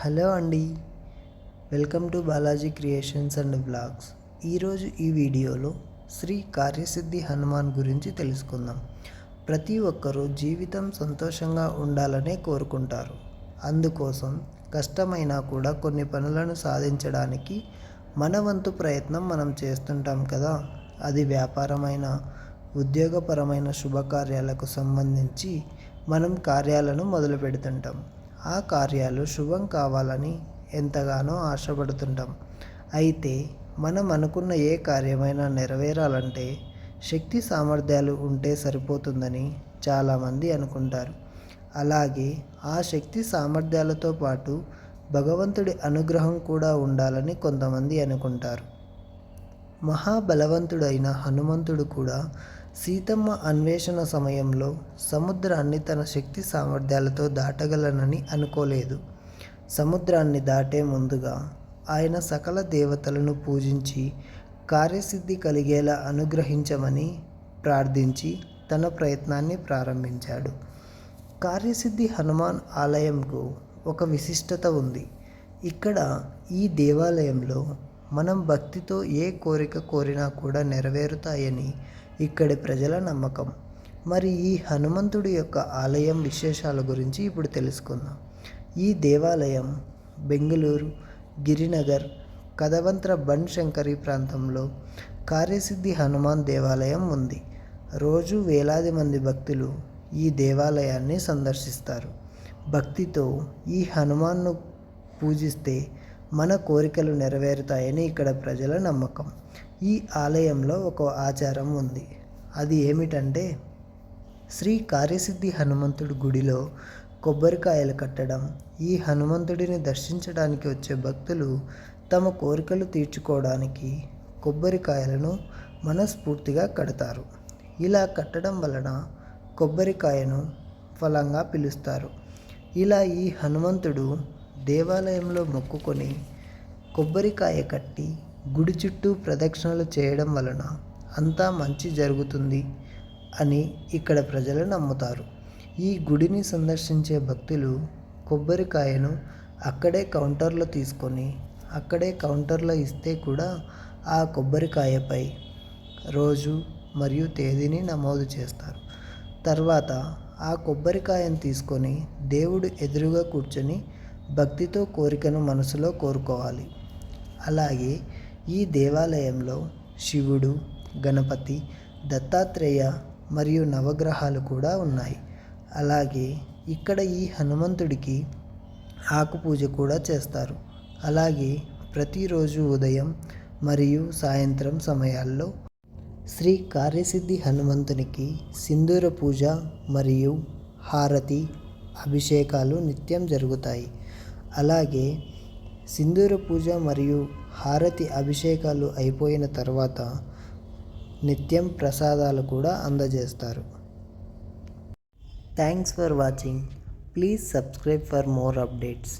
Hello అండి, welcome to Balaji creations and blogs. ఈరోజు ఈ వీడియోలో శ్రీ కార్యసిద్ధి హనుమాన్ గురించి తెలుసుకుందాం. ప్రతి ఒక్కరూ జీవితం సంతోషంగా ఉండాలనే కోరుకుంటారు. అందుకోసం కష్టమైనా కూడా కొన్ని పనులను సాధించడానికి మన వంతు ప్రయత్నం మనం చేస్తుంటాం కదా. అది వ్యాపారమైన, ఉద్యోగపరమైన శుభకార్యాలకు సంబంధించి మనం కార్యాలను మొదలు పెడుతుంటాం. ఆ కార్యాలు శుభం కావాలని ఎంతగానో ఆశపడుతుంటాం. అయితే మనం అనుకున్న ఏ కార్యమైనా నెరవేరాలంటే శక్తి సామర్థ్యాలు ఉంటే సరిపోతుందని చాలామంది అనుకుంటారు. అలాగే ఆ శక్తి సామర్థ్యాలతో పాటు భగవంతుడి అనుగ్రహం కూడా ఉండాలని కొంతమంది అనుకుంటారు. మహాబలవంతుడైన హనుమంతుడు కూడా సీతమ్మ అన్వేషణ సమయంలో సముద్రాన్ని తన శక్తి సామర్థ్యాలతో దాటగలనని అనుకోలేదు. సముద్రాన్ని దాటే ముందుగా ఆయన సకల దేవతలను పూజించి కార్యసిద్ధి కలిగేలా అనుగ్రహించమని ప్రార్థించి తన ప్రయత్నాన్ని ప్రారంభించాడు. కార్యసిద్ధి హనుమాన్ ఆలయంకు ఒక విశిష్టత ఉంది. ఇక్కడ ఈ దేవాలయంలో మనం భక్తితో ఏ కోరిక కోరినా కూడా నెరవేరుతాయని ఇక్కడి ప్రజల నమ్మకం. మరి ఈ హనుమంతుడి యొక్క ఆలయం విశేషాల గురించి ఇప్పుడు తెలుసుకుందాం. ఈ దేవాలయం బెంగళూరు, గిరినగర్, కదవంత్ర బన్శంకరి ప్రాంతంలో కార్యసిద్ధి హనుమాన్ దేవాలయం ఉంది. రోజు వేలాది మంది భక్తులు ఈ దేవాలయాన్ని సందర్శిస్తారు. భక్తితో ఈ హనుమాన్ను పూజిస్తే మన కోరికలు నెరవేరుతాయని ఇక్కడ ప్రజల నమ్మకం. ఈ ఆలయంలో ఒక ఆచారం ఉంది. అది ఏమిటంటే శ్రీ కార్యసిద్ధి హనుమంతుడి గుడిలో కొబ్బరికాయలు కట్టడం. ఈ హనుమంతుడిని దర్శించడానికి వచ్చే భక్తులు తమ కోరికలు తీర్చుకోవడానికి కొబ్బరికాయలను మనస్ఫూర్తిగా కడతారు. ఇలా కట్టడం వలన కొబ్బరికాయను ఫలంగా పిలుస్తారు. ఇలా ఈ హనుమంతుడు దేవాలయంలో మొక్కుకొని కొబ్బరికాయ కట్టి గుడి చుట్టూ ప్రదక్షిణలు చేయడం వలన అంతా మంచి జరుగుతుంది అని ఇక్కడ ప్రజలు నమ్ముతారు. ఈ గుడిని సందర్శించే భక్తులు కొబ్బరికాయను అక్కడే కౌంటర్లో తీసుకొని అక్కడే కౌంటర్లో ఇస్తే కూడా ఆ కొబ్బరికాయపై రోజు మరియు తేదీని నమోదు చేస్తారు. తర్వాత ఆ కొబ్బరికాయను తీసుకొని దేవుడు ఎదురుగా కూర్చొని భక్తితో కోరికను మనసులో కోరుకోవాలి. అలాగే ఈ దేవాలయంలో శివుడు, గణపతి, దత్తాత్రేయ మరియు నవగ్రహాలు కూడా ఉన్నాయి. అలాగే ఇక్కడ ఈ హనుమంతుడికి ఆకుపూజ కూడా చేస్తారు. అలాగే ప్రతిరోజు ఉదయం మరియు సాయంత్రం సమయాల్లో శ్రీ కార్యసిద్ధి హనుమంతునికి సింధూర పూజ మరియు హారతి, అభిషేకాలు నిత్యం జరుగుతాయి. అలాగే సింధూర పూజ మరియు హారతి అభిషేకాలు అయిపోయిన తర్వాత నిత్యం ప్రసాదాలు కూడా అందజేస్తారు. Thanks for watching. Please subscribe for more updates.